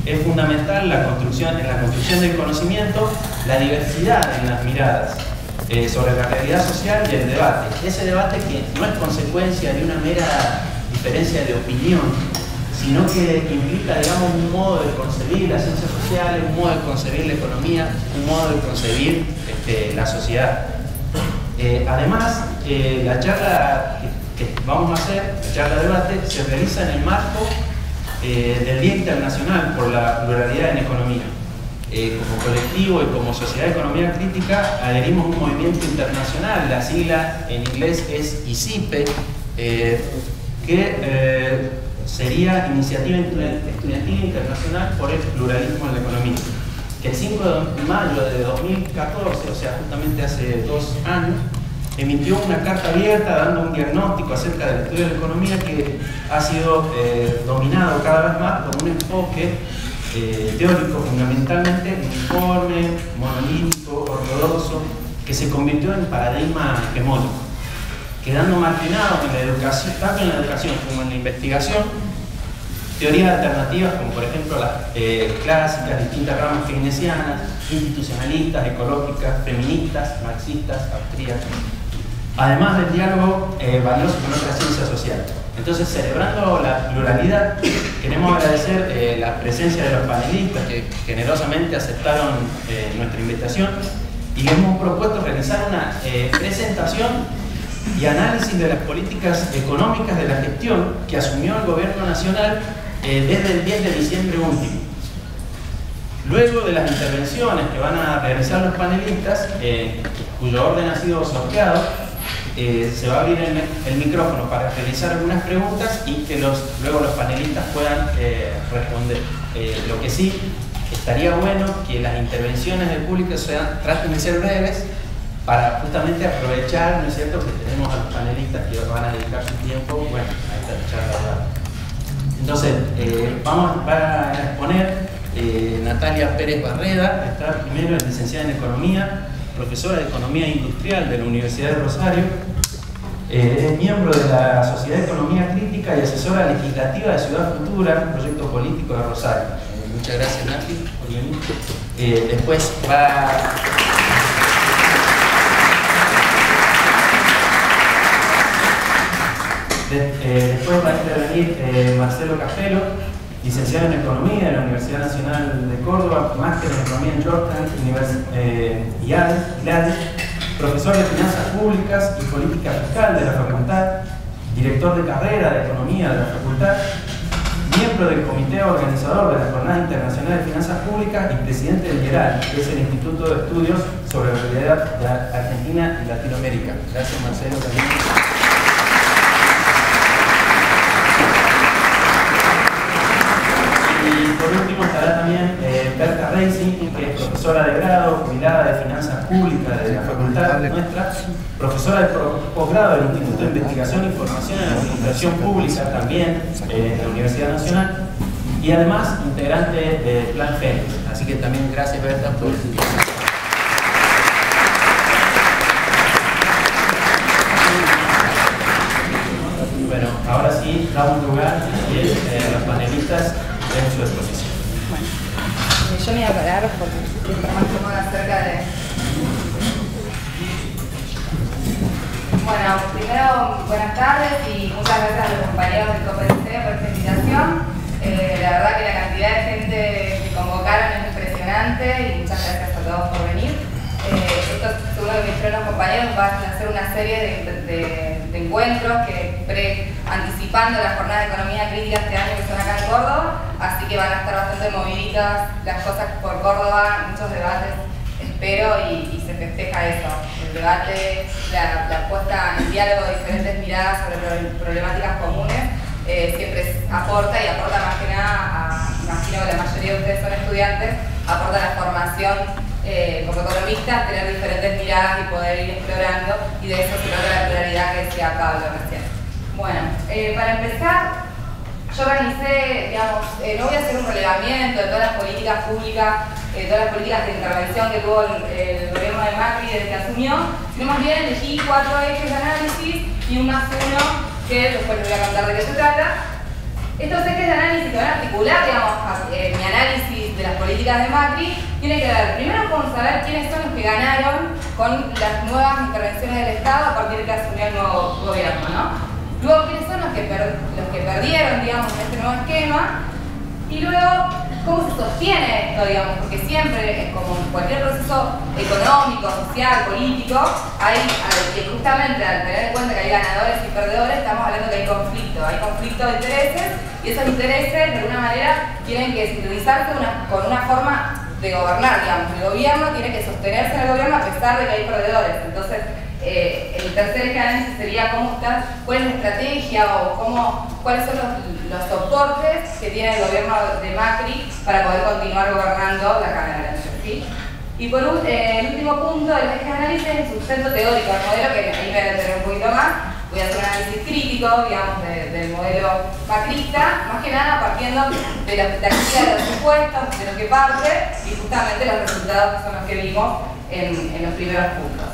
es fundamental en la construcción del conocimiento, la diversidad en las miradas sobre la realidad social y el debate. Ese debate que no es consecuencia de una mera diferencia de opinión, sino que implica, digamos, un modo de concebir las ciencias sociales, un modo de concebir la economía, un modo de concebir la sociedad. Además, la charla que vamos a hacer, la charla de debate, se realiza en el marco del Día Internacional por la Pluralidad en Economía. Como colectivo y como Sociedad de Economía Crítica adherimos a un movimiento internacional, la sigla en inglés es ICIPE, que sería Iniciativa Estudiantil Internacional por el Pluralismo en la Economía, que el 5 de mayo de 2014, o sea, justamente hace 2 años, emitió una carta abierta dando un diagnóstico acerca del estudio de la economía que ha sido dominado cada vez más por un enfoque teórico fundamentalmente uniforme, monolítico, ortodoxo, que se convirtió en paradigma hegemónico, quedando marginado en la educación, tanto en la educación como en la investigación, teorías alternativas como por ejemplo las clásicas, distintas ramas keynesianas, institucionalistas, ecológicas, feministas, marxistas, austríacas, además del diálogo valioso con otras ciencias sociales. Entonces, celebrando la pluralidad, queremos agradecer la presencia de los panelistas que generosamente aceptaron nuestra invitación y les hemos propuesto realizar una presentación y análisis de las políticas económicas de la gestión que asumió el Gobierno Nacional desde el 10 de diciembre último. Luego de las intervenciones que van a realizar los panelistas, cuyo orden ha sido sorteado, se va a abrir el micrófono para realizar algunas preguntas y que luego los panelistas puedan responder. Lo que sí, estaría bueno que las intervenciones del público traten de ser breves para justamente aprovechar, ¿no es cierto?, que tenemos a los panelistas que van a dedicar su tiempo, bueno, a esta charla. Entonces, va a exponer Natalia Pérez Barreda, está primero, es licenciada en Economía, profesora de Economía Industrial de la Universidad de Rosario, es miembro de la Sociedad de Economía Crítica y asesora legislativa de Ciudad Futura, un proyecto político de Rosario. Muchas gracias, Nati, por venir. Después va a intervenir Marcelo Cafelo, licenciado en Economía de la Universidad Nacional de Córdoba, máster en Economía en Georgetown, IADE, profesor de Finanzas Públicas y Política Fiscal de la Facultad, director de carrera de Economía de la Facultad, miembro del Comité Organizador de la Jornada Internacional de Finanzas Públicas y presidente del IERAL, que es el Instituto de Estudios sobre la Realidad de Argentina y Latinoamérica. Gracias, Marcelo, también. Y por último estará también Berta Reising, que es profesora de grado, jubilada de Finanzas Públicas de la Facultad nuestra, profesora de posgrado del Instituto de Investigación y Formación en Administración Pública también en la Universidad Nacional y además integrante del Plan Fénix. Así que también gracias, Berta, por su tiempo. Bueno, ahora sí damos lugar a los panelistas en su exposición. Bueno, yo me voy a parar porque estoy más cómoda acerca de... Bueno, primero, buenas tardes y muchas gracias a los compañeros del COPEC por esta invitación. La verdad que la cantidad de gente que convocaron es impresionante y muchas gracias a todos por venir. Esto, según lo que me dijeron los compañeros, van a hacer una serie de encuentros que anticipando la jornada de economía crítica este año que son acá en Córdoba, así que van a estar bastante moviditas las cosas por Córdoba, muchos debates, espero, y se festeja eso, el debate, la puesta en diálogo de diferentes miradas sobre problemáticas comunes, siempre aporta más que nada, imagino que la mayoría de ustedes son estudiantes, aporta la formación como economistas, tener diferentes miradas y poder ir explorando, y de eso se logra la pluralidad que decía Pablo recién. Bueno, para empezar, yo organicé, digamos, no voy a hacer un relevamiento de todas las políticas públicas, todas las políticas de intervención que tuvo el gobierno de Macri desde que asumió, sino más bien elegí 4 ejes de análisis y un más uno que después les voy a contar de qué se trata. Estos ejes de análisis que van a articular, digamos, mi análisis políticas de Macri tiene que ver, primero con saber quiénes son los que ganaron con las nuevas intervenciones del Estado a partir de que asumió el nuevo gobierno, ¿no? Luego, quiénes son los que perdieron, digamos, en este nuevo esquema, y luego, cómo se sostiene esto, digamos, porque siempre, como en cualquier proceso económico, social, político, que justamente al tener en cuenta que hay ganadores y perdedores, estamos hablando que hay conflicto de intereses, y esos intereses, de alguna manera, tienen que sintonizarse con una forma de gobernar, digamos. El gobierno tiene que sostenerse en el gobierno a pesar de que hay perdedores. Entonces, el tercer eje de análisis sería cuál es la estrategia o cuáles son los soportes que tiene el gobierno de Macri para poder continuar gobernando la Cámara, ¿sí? Y por el último punto del eje de análisis es el sustento teórico del modelo, que ahí me voy a detener un poquito más. Voy a hacer un análisis crítico, digamos, del modelo macrista, más que nada partiendo de la expectativa de los supuestos, de lo que parte, y justamente los resultados que son los que vimos en los primeros puntos.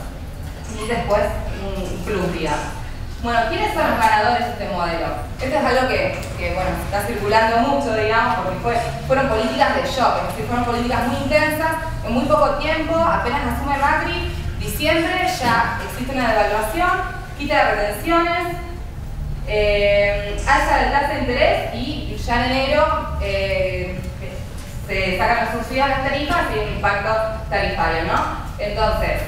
Y después un plus, digamos. Bueno, ¿quiénes son los ganadores de este modelo? Esto es algo que bueno, está circulando mucho, digamos, porque fueron políticas de shock, es decir, fueron políticas muy intensas, en muy poco tiempo, apenas asume Macri, diciembre ya existe una devaluación, quita de retenciones, alza de tasa de interés y ya en enero se sacan las subsidios a las tarifas y hay un impacto tarifario, ¿no? Entonces,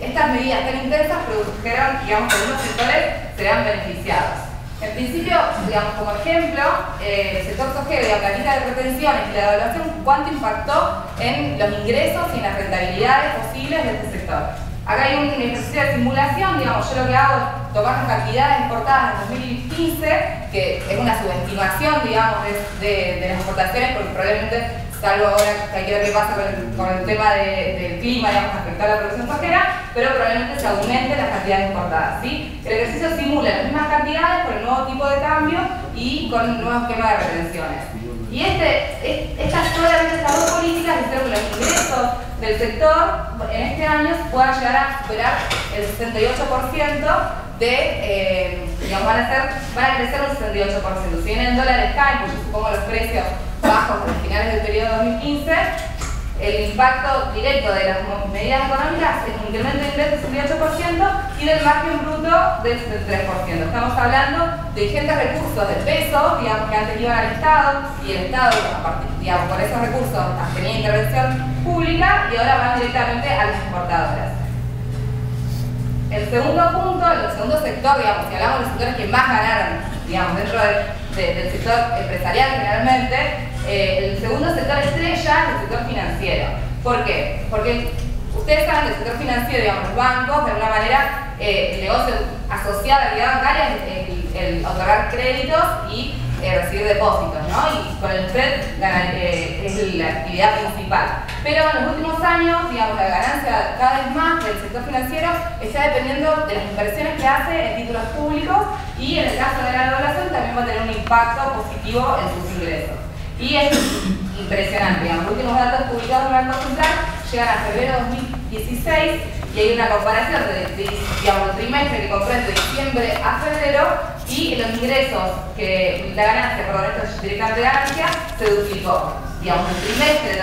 estas medidas tan intensas produjeron, digamos, que algunos sectores se vean beneficiados. En principio, digamos, como ejemplo, el sector sojero, la quita de retenciones y la devaluación, ¿cuánto impactó en los ingresos y en las rentabilidades posibles de este sector? Acá hay un ejercicio de simulación, digamos, yo lo que hago es tomar las cantidades exportadas en 2015, que es una subestimación, digamos, de las exportaciones, porque probablemente, salvo ahora que hay que ver qué pasa con el tema del clima, digamos, respecto a la producción sojera, pero probablemente se aumenten las cantidades exportadas, ¿sí? El ejercicio simula las mismas cantidades con el nuevo tipo de cambio y con el nuevo esquema de retenciones. Y solamente estas dos políticas hicieron que los ingresos del sector en este año puedan llegar a superar el 68% digamos, van a crecer un 68%. Si bien en dólares caen, porque yo supongo los precios bajos a finales del periodo 2015, el impacto directo de las medidas económicas es un incremento de ingresos del 68% y del margen bruto del 73%. Estamos hablando de ingentes recursos de peso, digamos, que antes iban al Estado, y el Estado, digamos, por esos recursos tenía intervención pública y ahora van directamente a las exportadoras. El segundo punto, el segundo sector, digamos, si hablamos de los sectores que más ganaron, digamos, dentro del sector empresarial generalmente, el segundo sector estrella es el sector financiero. ¿Por qué? Porque ustedes saben que el sector financiero, digamos, los bancos, de alguna manera, el negocio asociado a la actividad bancaria es el otorgar créditos y recibir depósitos, ¿no? Y con el spread es la actividad principal. Pero en los últimos años, digamos, la ganancia cada vez más del sector financiero está dependiendo de las inversiones que hace en títulos públicos y en el caso de la devaluación también va a tener un impacto positivo en sus ingresos. Y es impresionante, digamos, los últimos datos publicados en el Banco Central llegan a febrero de 2016 y hay una comparación digamos, el trimestre que comprende diciembre a febrero y los ingresos, la ganancia, perdón, esto es directamente ganancia, se duplicó. Digamos, el trimestre de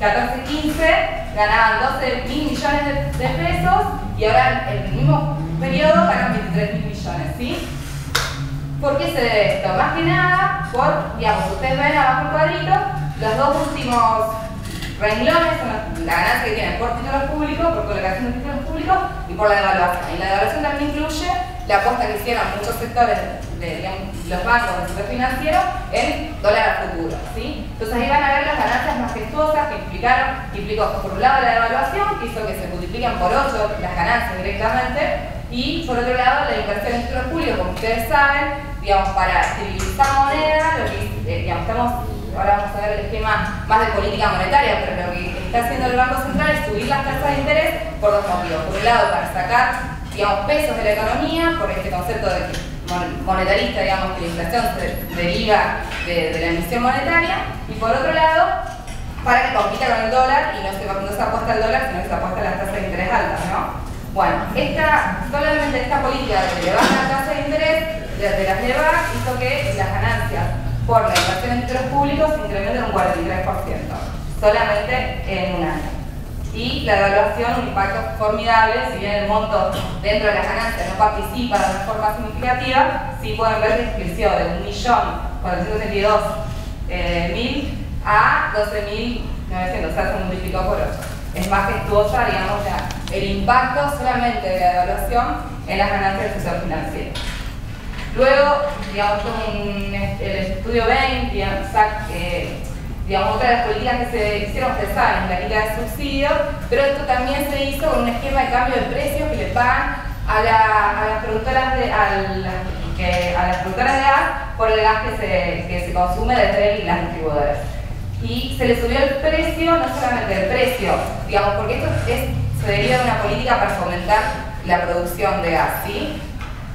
2014-15 ganaban 12.000 millones de pesos y ahora en el mismo periodo ganan 23.000 millones, ¿sí? ¿Por qué se debe esto? Más que nada por, digamos, ustedes ven abajo el cuadrito, los dos últimos renglones son la ganancia que tienen por títulos públicos, por colocación de títulos públicos y por la devaluación. Y la devaluación también incluye la apuesta que hicieron muchos sectores de los bancos del sector financiero en dólar a futuro, ¿sí? Entonces ahí van a ver las ganancias majestuosas que implicó por un lado la devaluación, que hizo que se multipliquen por 8 las ganancias directamente, y por otro lado la inversión en títulos públicos, como ustedes saben, digamos, para estabilizar moneda, lo que, digamos, ahora vamos a ver el esquema más de política monetaria, pero lo que está haciendo el Banco Central es subir las tasas de interés por dos motivos. Por un lado, para sacar, digamos, pesos de la economía, por este concepto de monetarista, digamos, que la inflación se deriva de la emisión monetaria, y por otro lado, para que compita con el dólar y no se apuesta al dólar, sino que se apuesta a las tasas de interés altas, ¿no? Bueno, solamente esta política de elevar la tasa de interés de las LEVAC hizo que las ganancias por la inversión en títulos públicos se incrementa en un 43%, solamente en un año. Y la devaluación, un impacto formidable, si bien el monto dentro de las ganancias no participa de una forma significativa, sí pueden ver que creció de 1.462.000 a 12.900, o sea, se multiplicó por 8. Es majestuosa, digamos, el impacto solamente de la devaluación en las ganancias del sector financiero. Luego, digamos, el estudio Bain, digamos, otra de las políticas que se hicieron, ustedes saben, la quita de subsidios, pero esto también se hizo con un esquema de cambio de precios que le pagan a las productoras de gas por el gas que se consume desde las distribuidoras. Y se le subió el precio, no solamente el precio, digamos, porque esto se deriva de una política para fomentar la producción de gas, ¿sí?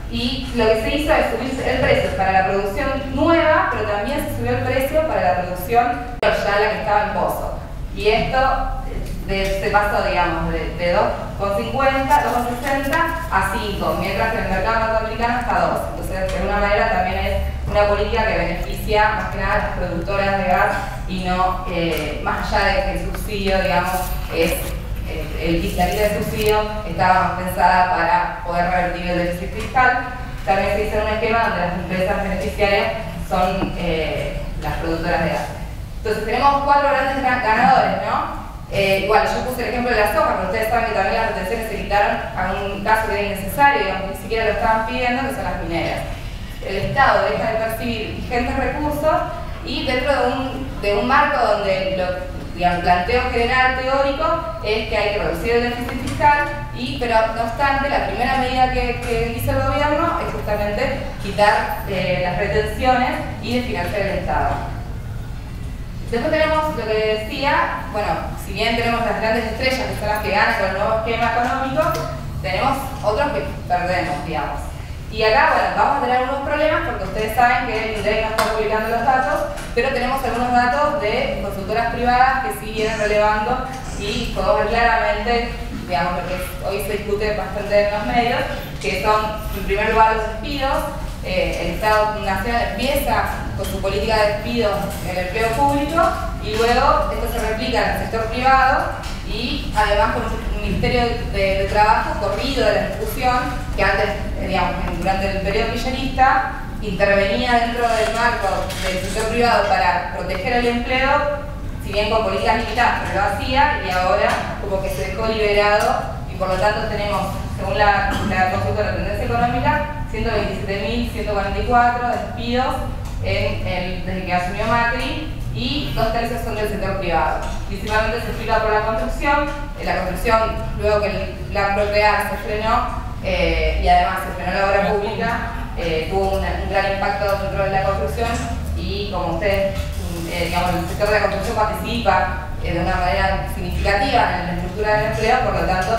Y lo que se hizo es subir el precio para la producción nueva, pero también se subió el precio para la producción ya la que estaba en pozo. Y esto se pasó, digamos, de 2,50, 2,60 a 5, mientras que en el mercado norteamericano está 2. Entonces, de alguna manera también es una política que beneficia más que nada a las productoras de gas y no, más allá de que el subsidio, digamos, es la quita de subsidio estaba pensada para poder revertir el déficit fiscal. También se hizo un esquema donde las empresas beneficiarias son las productoras de gas. Entonces tenemos 4 grandes ganadores, ¿no? Igual, yo puse el ejemplo de la soja, pero ustedes saben que también las retenciones se quitaron a un caso que era innecesario, digamos, ni siquiera lo estaban pidiendo, que son las mineras. El Estado deja de percibir ingentes recursos y dentro de un marco donde el planteo general teórico es que hay que reducir el déficit fiscal, pero no obstante, la primera medida que dice el gobierno es justamente quitar las retenciones y desfinanciar el Estado. Después tenemos lo que decía, bueno, si bien tenemos las grandes estrellas que son las que ganan con el nuevo esquema económico, tenemos otros que perdemos, digamos. Y acá, bueno, vamos a tener algunos problemas porque ustedes saben que el INDEC no está publicando los datos, pero tenemos algunos datos de consultoras privadas que sí vienen relevando y podemos ver claramente, digamos, lo que hoy se discute bastante en los medios, que son, en primer lugar, los despidos. El Estado Nacional empieza con su política de despidos en el empleo público y luego esto se replica en el sector privado y además con un Ministerio de Trabajo corrido de la discusión que antes, digamos, durante el periodo kirchnerista intervenía dentro del marco del sector privado para proteger el empleo, si bien con políticas limitadas, pero lo hacía, y ahora como que se dejó liberado y por lo tanto tenemos, según la consultora de tendencia económica, 127.144 despidos desde que asumió Macri y 2/3 son del sector privado. Principalmente se explica por la construcción. La construcción, luego que el plan Procrear se frenó y además se frenó la obra pública, tuvo un gran impacto dentro de la construcción y como ustedes, digamos, el sector de la construcción participa de una manera significativa en la estructura del empleo, por lo tanto,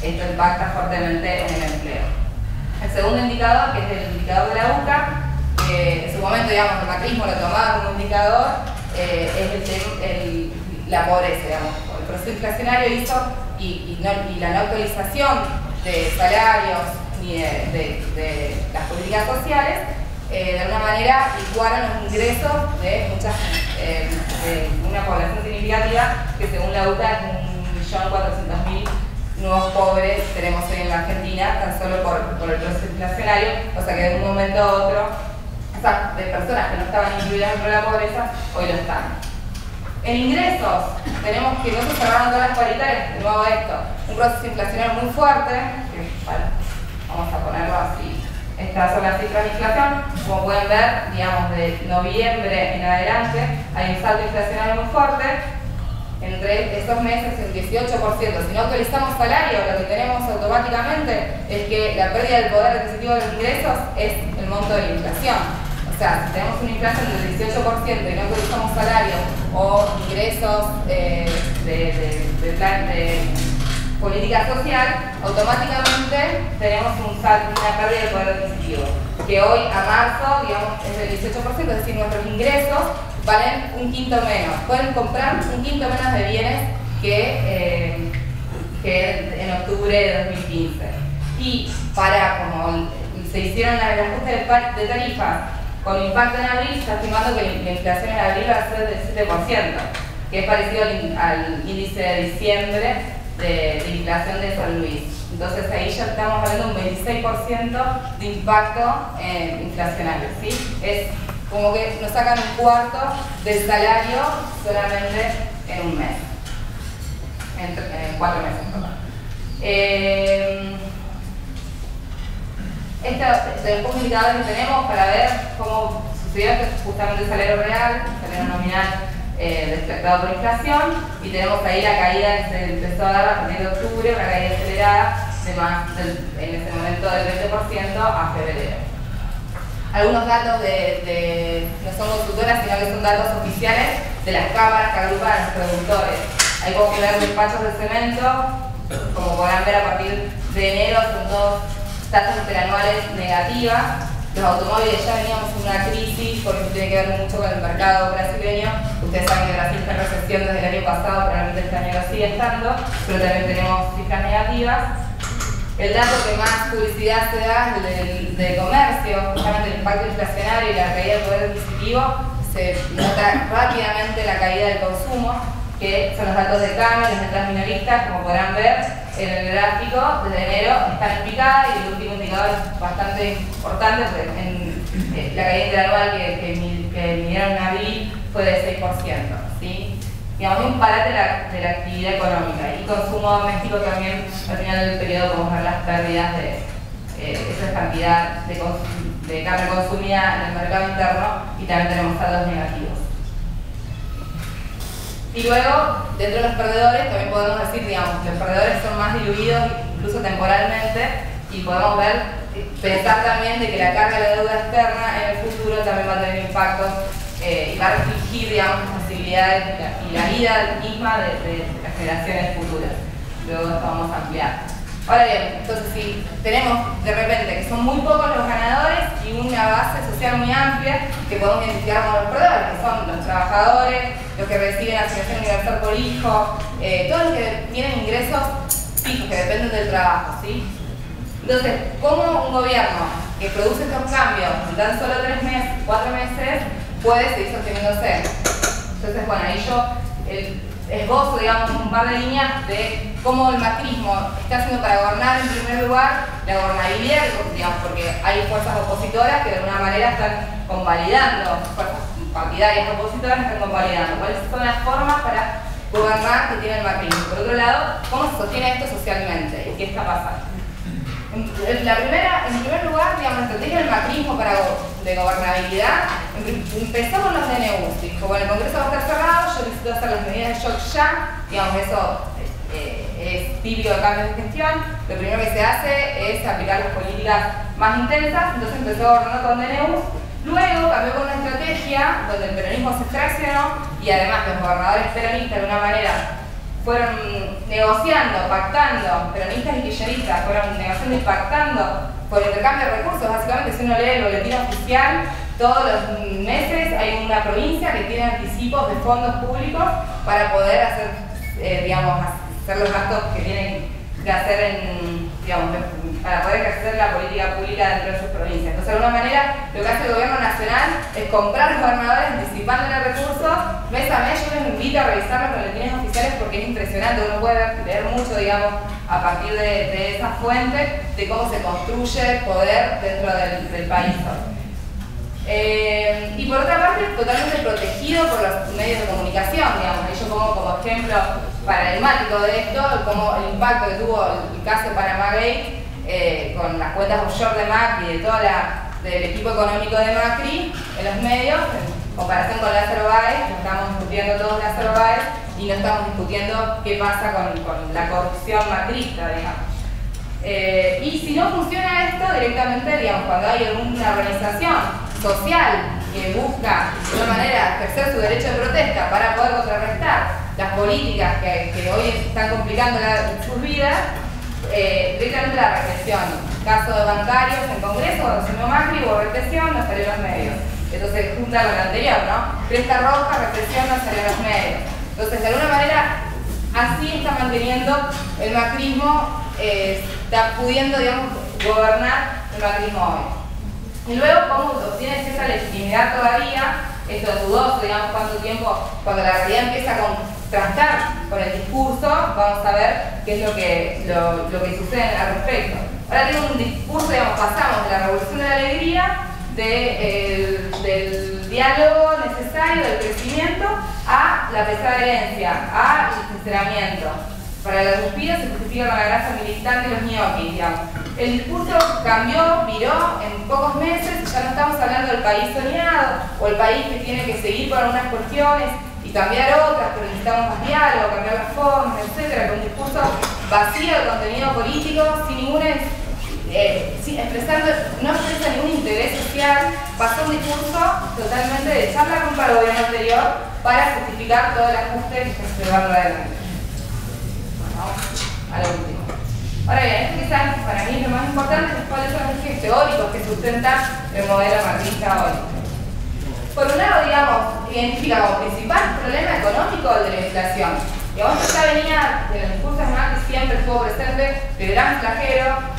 esto impacta fuertemente en el empleo. El segundo indicador, que es el indicador de la UCA, en su momento, digamos, el macrismo lo tomaba como indicador, es la pobreza, digamos. El proceso inflacionario hizo y la no actualización de salarios ni de las políticas sociales, de alguna manera licuaron los ingresos de una población significativa que según la UCA es 1.400.000 nuevos pobres tenemos hoy en la Argentina, tan solo por el proceso inflacionario, o sea que de un momento a otro, de personas que no estaban incluidas dentro de la pobreza, hoy lo están. En ingresos, tenemos que no se cerraron todas las paritarias, de nuevo esto, un proceso inflacionario muy fuerte, que, bueno, vamos a ponerlo así. Estas son las cifras de inflación, como pueden ver, digamos, de noviembre en adelante, hay un salto inflacionario muy fuerte. Entre estos meses el 18%. Si no actualizamos salario, lo que tenemos automáticamente es que la pérdida del poder adquisitivo de los ingresos es el monto de la inflación. O sea, si tenemos una inflación del 18% y no actualizamos salario o ingresos de plan de política social, automáticamente tenemos una pérdida del poder adquisitivo. Que hoy a marzo, digamos, es del 18%, es decir, nuestros ingresos valen un quinto menos. Pueden comprar un quinto menos de bienes que en octubre de 2015. Y como se hicieron el ajuste de tarifas Con impacto en abril, se está estimando que la inflación en abril va a ser del 7%, que es parecido al índice de diciembre de inflación de San Luis. Entonces ahí ya estamos hablando de un 26% de impacto inflacionario, ¿sí? Es como que nos sacan un cuarto del salario solamente en un mes, en 4 meses, perdón. De los indicadores que tenemos para ver cómo sucedió justamente el salario real, el salario nominal desplazado por inflación, y tenemos ahí la caída que se empezó a dar a partir de octubre, una caída acelerada en ese momento del 20% a febrero. Algunos datos no son consultoras, sino que son datos oficiales de las cámaras que agrupan a los productores. Ahí podemos ver despachos de cemento, como podrán ver a partir de enero, son todos tasas interanuales negativas. Los automóviles ya veníamos en una crisis, porque eso tiene que ver mucho con el mercado brasileño. Ustedes saben que Brasil está en recesión desde el año pasado, probablemente este año lo sigue estando, pero también tenemos cifras negativas. El dato que más publicidad se da es del comercio, justamente el impacto inflacionario y la caída del poder adquisitivo. Se nota rápidamente la caída del consumo, que son los datos de cambio, las letras minoristas, como podrán ver en el gráfico, desde enero están en picada, y el último indicador es bastante importante, porque en la caída interanual que midieron en abril fue de 6%, ¿sí? Digamos, un parate de la actividad económica, y consumo doméstico también. Al final del periodo podemos ver las pérdidas de esa cantidad de carne consumida en el mercado interno, y también tenemos saldos negativos. Y luego, dentro de los perdedores, también podemos decir, digamos, que los perdedores son más diluidos, incluso temporalmente, y podemos pensar también de que la carga de la deuda externa en el futuro también va a tener impactos y va a restringir, digamos, las posibilidades y la vida misma de las generaciones futuras. Luego esto vamos a ampliar. Ahora bien, entonces si tenemos de repente que son muy pocos los ganadores y una base social muy amplia que podemos identificar como los perdedores, que son los trabajadores, los que reciben asignación universal por hijo, todos los que tienen ingresos fijos que dependen del trabajo, ¿sí? Entonces, ¿cómo un gobierno que produce estos cambios en tan solo 3 meses, 4 meses, puede seguir sosteniéndose? Entonces, bueno, ahí yo esbozo, digamos, un par de líneas de cómo el macrismo está haciendo para gobernar, en primer lugar, la gobernabilidad, digamos, porque hay fuerzas opositoras que de alguna manera están convalidando, fuerzas partidarias opositoras están convalidando cuáles son las formas para gobernar que tiene el macrismo. Por otro lado, ¿cómo se sostiene esto socialmente? ¿Y qué está pasando? En primer lugar, digamos, la estrategia del macrismo de gobernabilidad empezó con los DNUs. Dijo, bueno, el Congreso va a estar cerrado, yo necesito hacer las medidas de shock ya, digamos, eso es típico de cambios de gestión. Lo primero que se hace es aplicar las políticas más intensas, entonces empezó a gobernar con DNUs. Luego cambió con una estrategia donde el peronismo se fraccionó, y además los gobernadores peronistas de alguna manera fueron negociando, pactando, peronistas y kirchneristas fueron negociando y pactando por intercambio de recursos. Básicamente, si uno lee el boletín oficial, todos los meses hay una provincia que tiene anticipos de fondos públicos para poder hacer, digamos, hacer los gastos que tienen que hacer digamos, para poder ejercer la política pública dentro de sus provincias. Entonces, de alguna manera, lo que hace el gobierno nacional es comprar los gobernadores anticipándole recursos mes a mes. Yo les invito a revisar los boletines oficiales porque es impresionante. Uno puede leer mucho, digamos, a partir de esa fuente de cómo se construye el poder dentro del país. Y por otra parte, totalmente protegido por los medios de comunicación, digamos. Ahí yo pongo como ejemplo paradigmático de esto, como el impacto que tuvo el caso Panama Gate con las cuentas offshore de Macri y de del equipo económico de Macri en los medios, en comparación con Lázaro Báez. Estamos discutiendo todos Lázaro Báez y no estamos discutiendo qué pasa con la corrupción macrista, digamos. Y si no funciona esto directamente, digamos, cuando hay alguna organización social que busca de una manera ejercer su derecho de protesta para poder contrarrestar las políticas que hoy están complicando sus vidas, directamente la represión. Caso de bancarios en Congreso, cuando se asumió Macri, hubo represión, no salió en los medios. Entonces, junta con lo anterior, ¿no? Cresta roja, represión, no salió en los medios. Entonces, de alguna manera, así está manteniendo el macrismo, está pudiendo, digamos, gobernar el macrismo hoy. Y luego, cómo obtiene cierta legitimidad todavía, esto es dudoso, digamos, cuánto tiempo, cuando la realidad empieza a contrastar con el discurso, vamos a ver qué es lo que sucede al respecto. Ahora tengo un discurso, digamos, pasamos de la revolución de la alegría, del diálogo necesario, del crecimiento, a la pesada herencia, al sinceramiento. Para la Guspira se justifica con la grasa militante y los ñoquis, digamos. El discurso cambió, viró en pocos meses, ya no estamos hablando del país soñado, o el país que tiene que seguir por algunas cuestiones y cambiar otras, pero necesitamos más diálogo, cambiar las formas, etc. Con un discurso vacío de contenido político, sin ninguna... no expresa ningún interés social, pasó un discurso totalmente de echar la culpa al gobierno anterior para justificar todo el ajuste que se lleva adelante. Bueno, a lo último. Ahora bien, esto quizás para mí es lo más importante, es cuáles son los ejes teóricos que sustentan el modelo macrista hoy. Por un lado, digamos, identifica como principal problema económico el de la inflación. Digamos, esto ya venía de los discursos de Macri, siempre estuvo presente el gran flagelo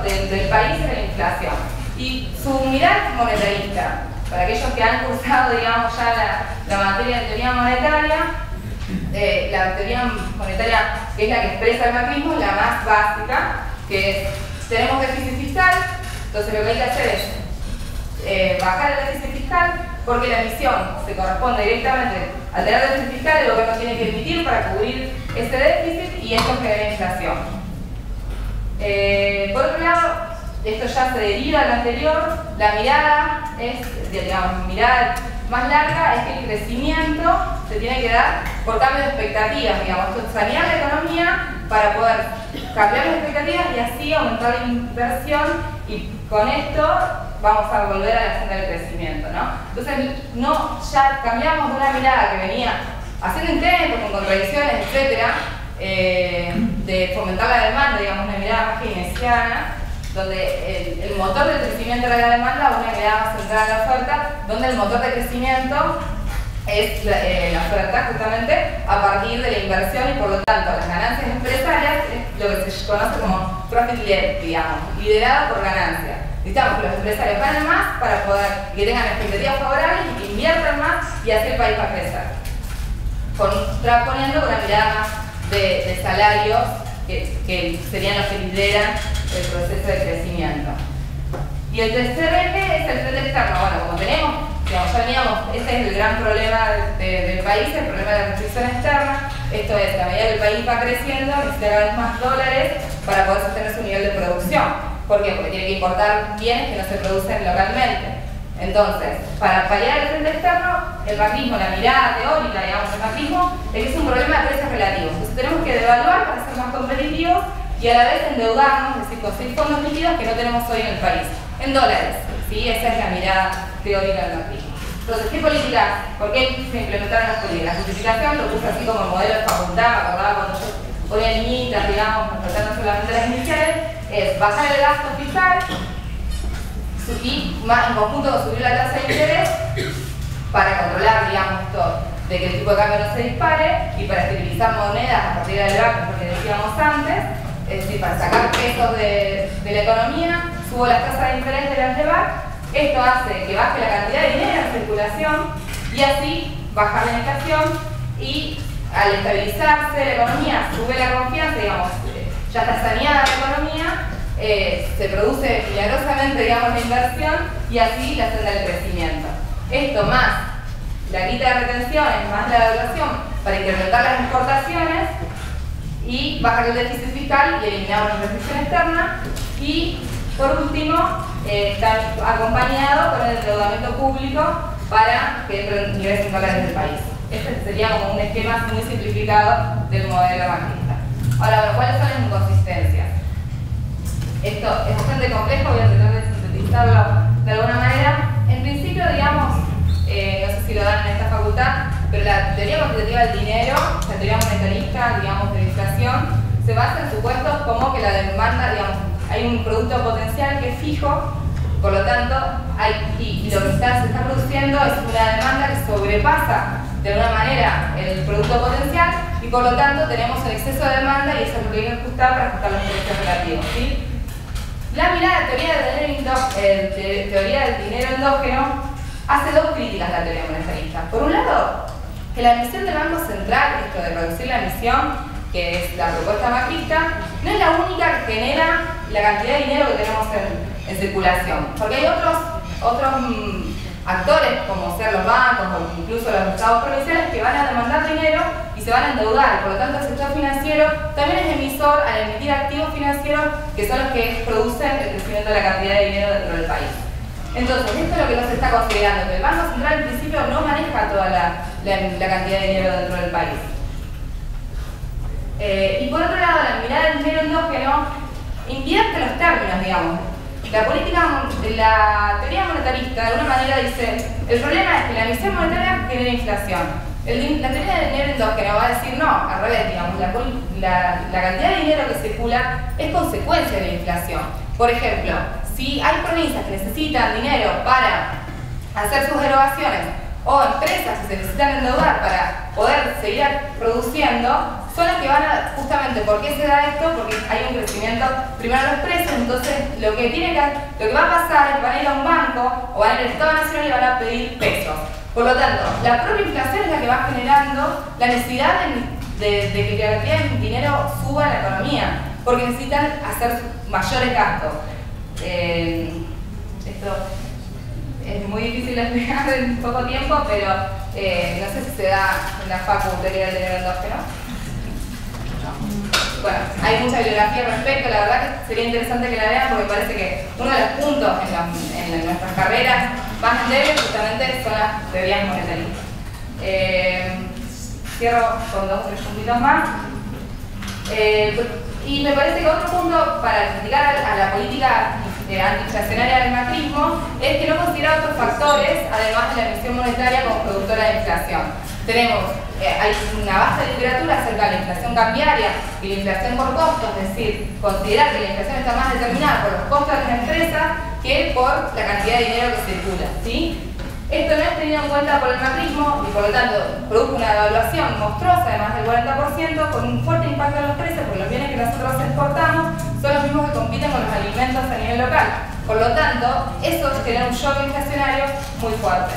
del país es la inflación. Y su mirada monetarista, para aquellos que han cursado, digamos, ya la materia de teoría monetaria, la teoría monetaria, que es la que expresa el macrismo, la más básica, que es, tenemos déficit fiscal, entonces lo que hay que hacer es bajar el déficit fiscal, porque la emisión se corresponde directamente al tener déficit fiscal, el gobierno tiene que emitir para cubrir ese déficit y esto genera inflación. Por otro lado, esto ya se deriva del anterior, la mirada es, digamos, mirada más larga es que el crecimiento se tiene que dar por cambio de expectativas, digamos, sanear la economía para poder cambiar las expectativas y así aumentar la inversión y con esto vamos a volver a la senda del crecimiento, ¿no? Entonces, ya cambiamos de una mirada que venía haciendo intentos con contradicciones, etcétera, de fomentar la demanda, digamos, una mirada más keynesiana, donde el motor del crecimiento era la demanda, una mirada más centrada en la oferta, donde el motor de crecimiento es la oferta justamente a partir de la inversión y por lo tanto las ganancias empresarias es lo que se conoce como profit led, digamos, liderado por ganancias. Necesitamos que los empresarios ganen más para poder que tengan expectativas favorables y que inviertan más y así el país va a crecer. Contraponiendo con una mirada más de salarios que serían los que lideran el proceso de crecimiento. Y el tercer eje es el tren externo. Bueno, como tenemos, digamos, ya veníamos, ese es el gran problema del país, el problema de la restricción externa. Esto es, a medida que el país va creciendo, necesita cada vez más dólares para poder sostener su nivel de producción. ¿Por qué? Porque tiene que importar bienes que no se producen localmente. Entonces, para paliar el frente externo, el macrismo, la mirada teórica, digamos, del macrismo, es que es un problema de precios relativos. Entonces tenemos que devaluar para ser más competitivos y a la vez endeudarnos, es decir, conseguir fondos líquidos que no tenemos hoy en el país, en dólares. ¿Sí? Esa es la mirada teórica del macrismo. Entonces, ¿qué políticas? ¿Por qué se implementaron las políticas? La justificación lo puse así como modelo de facultad, me acordaba cuando yo ponía niñitas, digamos, tratando solamente las iniciales, es bajar el gasto fiscal y en conjunto con subir la tasa de interés para controlar, digamos, esto de que el tipo de cambio no se dispare y para estabilizar monedas a partir del banco, porque decíamos antes, es decir, para sacar pesos de la economía, subo las tasas de interés de las LEVAC, esto hace que baje la cantidad de dinero en circulación y así bajar la inflación y al estabilizarse la economía, sube la confianza, digamos, ya está saneada la economía, se produce milagrosamente, digamos, la inversión y así la senda del crecimiento. Esto más la quita de retenciones, más la devaluación para incrementar las exportaciones y bajar el déficit fiscal y eliminar la restricción externa y, por último, está acompañado con el endeudamiento público para que entren ingresos dólares del país. Este sería como un esquema muy simplificado del modelo macrista. Ahora, bueno, ¿cuáles son las inconsistencias? Esto es bastante complejo, voy a tratar de sintetizarlo de alguna manera. En principio, digamos, no sé si lo dan en esta facultad, pero la teoría cuantitativa del dinero, la teoría monetarista, digamos, de la inflación, se basa en supuestos como que la demanda, digamos, hay un producto potencial que es fijo, por lo tanto, y lo que se está produciendo es una demanda que sobrepasa de alguna manera el producto potencial y por lo tanto tenemos el exceso de demanda y eso es lo que hay que ajustar para ajustar los precios relativos, ¿sí? La mirada teoría del dinero endógeno hace dos críticas a la teoría monetarista. Por un lado, que la misión del Banco Central, esto de reducir la emisión, que es la propuesta macrista, no es la única que genera la cantidad de dinero que tenemos en circulación. Porque hay otros actores, como ser los bancos o incluso los estados provinciales, que van a demandar dinero y se van a endeudar. Por lo tanto, el sector financiero también es emisor al emitir activos financieros que son los que producen el crecimiento de la cantidad de dinero dentro del país. Entonces, esto es lo que no se está considerando, que el Banco Central en principio no maneja toda la cantidad de dinero dentro del país. Y por otro lado, la mirada del dinero endógeno invierte los términos, digamos. La teoría monetarista de alguna manera dice, el problema es que la emisión monetaria genera inflación. La teoría del dinero endógeno va a decir no, al revés, digamos, la cantidad de dinero que circula es consecuencia de la inflación. Por ejemplo, si hay provincias que necesitan dinero para hacer sus erogaciones o empresas que se necesitan endeudar para poder seguir produciendo, son las que van a, justamente, ¿por qué se da esto? Porque hay un crecimiento primero de los precios, entonces lo que va a pasar es que van a ir a un banco o van a ir al Estado Nacional y van a pedir pesos. Por lo tanto, la propia inflación es la que va generando la necesidad de que la cantidad de dinero suba en la economía, porque necesitan hacer mayores gastos. Esto es muy difícil de explicar en poco tiempo, pero no sé si se da en la teoría del dinero endógeno. Bueno, hay mucha bibliografía al respecto, la verdad que sería interesante que la vean porque parece que uno de los puntos en nuestras carreras más endebles justamente son las teorías monetaristas. Cierro con 2 o 3 puntitos más. Y me parece que otro punto para criticar a la política antiinflacionaria del macrismo es que no considera otros factores, además de la emisión monetaria como productora de inflación. Hay una vasta literatura acerca de la inflación cambiaria y la inflación por costos, es decir, considerar que la inflación está más determinada por los costos de las empresas que por la cantidad de dinero que circula, ¿sí? Esto no es tenido en cuenta por el macrismo y por lo tanto produce una devaluación monstruosa de más del 40% con un fuerte impacto en los precios porque los bienes que nosotros exportamos son los mismos que compiten con los alimentos a nivel local. Por lo tanto, eso genera un shock inflacionario muy fuerte.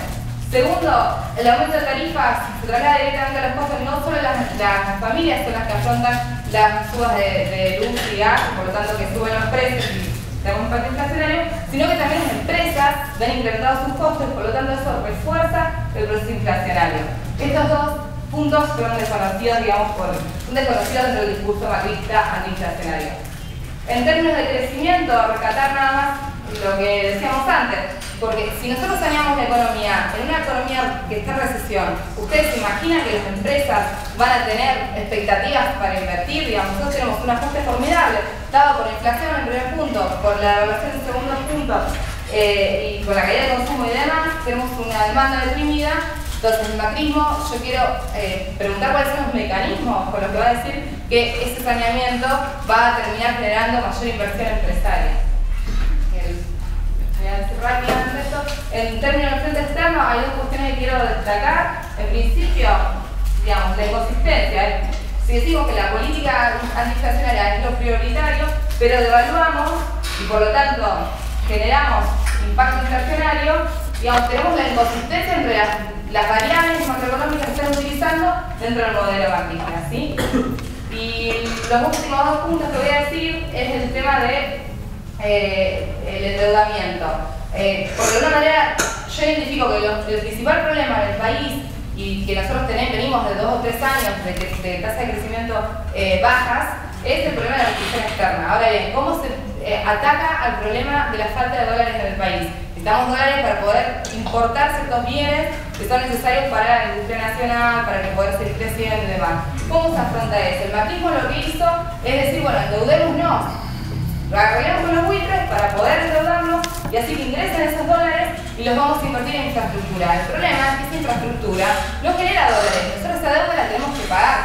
Segundo, el aumento de tarifas se traslada directamente a los costos, no solo las familias son las que afrontan las subas de luz y gas, por lo tanto que suben los precios y tenemos un impacto inflacionario, sino que también las empresas ven incrementados sus costos, por lo tanto eso refuerza el proceso inflacionario. Estos dos puntos fueron desconocidos, digamos, son desconocidos dentro del discurso macrista antiinflacionario. En términos de crecimiento, rescatar nada más lo que decíamos antes, porque si nosotros saneamos la economía, en una economía que está en recesión, ¿ustedes se imaginan que las empresas van a tener expectativas para invertir? Digamos, nosotros tenemos un ajuste formidable, dado por la inflación en el primer punto, por la devaluación en el segundo punto, y con la caída de consumo y demás, tenemos una demanda deprimida. Entonces, el macrismo, yo quiero preguntar cuáles son los mecanismos con los que va a decir que ese saneamiento va a terminar generando mayor inversión empresaria. Voy a decir rápidamente esto. En términos del frente externo, hay dos cuestiones que quiero destacar. En principio, digamos, la inconsistencia. Si decimos que la política antiinflacionaria es lo prioritario, pero devaluamos y por lo tanto generamos impacto inflacionario, digamos, tenemos la inconsistencia entre las variables macroeconómicas que están utilizando dentro del modelo macrista, ¿sí? Y los últimos dos puntos que voy a decir es el tema de el endeudamiento. Porque de alguna manera yo identifico que el principal problema del país y que nosotros venimos de 2 o 3 años de tasa de crecimiento bajas es el problema de la inflación externa. Ahora bien, ¿cómo se ataca al problema de la falta de dólares en el país? Necesitamos dólares para poder importar ciertos bienes que son necesarios para la industria nacional, para que poder seguir creciendo y demás. ¿Cómo se afronta eso? El macrismo lo que hizo es decir, bueno, endeudémonos, arreglemos con los buitres para poder endeudarnos y así que ingresen esos dólares y los vamos a invertir en infraestructura. El problema es que esa infraestructura no genera dólares, nosotros esa deuda la tenemos que pagar.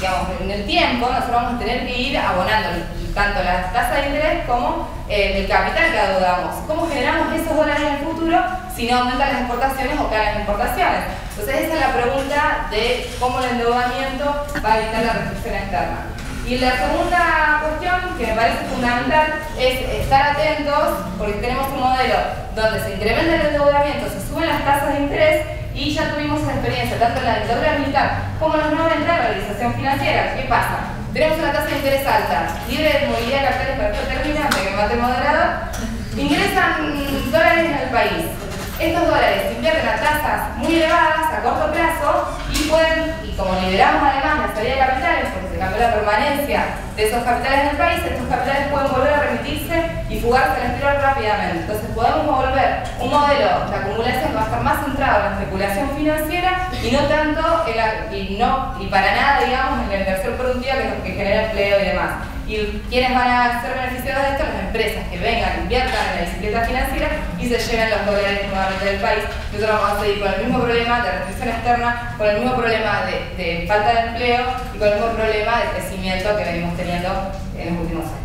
Digamos, en el tiempo nosotros vamos a tener que ir abonando tanto la tasa de interés como el capital que adeudamos. ¿Cómo generamos esos dólares en el futuro si no aumentan las exportaciones o caen las importaciones? Entonces esa es la pregunta de cómo el endeudamiento va a evitar la restricción externa. Y la segunda cuestión que me parece fundamental es estar atentos, porque tenemos un modelo donde se incrementa el endeudamiento, se suben las tasas de interés, y ya tuvimos una experiencia tanto en la dictadura militar como en los 90 de la realización financiera. ¿Qué pasa? Tenemos una tasa de interés alta, libre de movilidad de capitales para esto termina, que me mate el moderador, ingresan dólares en el país. Estos dólares se invierten a tasas muy elevadas a corto plazo y como liberamos además la salida de capitales, porque se cambió la permanencia de esos capitales en el país, estos capitales pueden volver a remitirse y fugarse al exterior rápidamente. Entonces podemos volver un modelo de acumulación que va a estar más centrado en la especulación financiera y no tanto y para nada, digamos, en la inversión productiva, que es lo que genera empleo y demás. Y quienes van a ser beneficiados de esto, las empresas que vengan, inviertan en la bicicleta financiera y se lleven los dólares nuevamente del país. Nosotros vamos a seguir con el mismo problema de restricción externa, con el mismo problema de falta de empleo y con el mismo problema de crecimiento que venimos teniendo en los últimos años.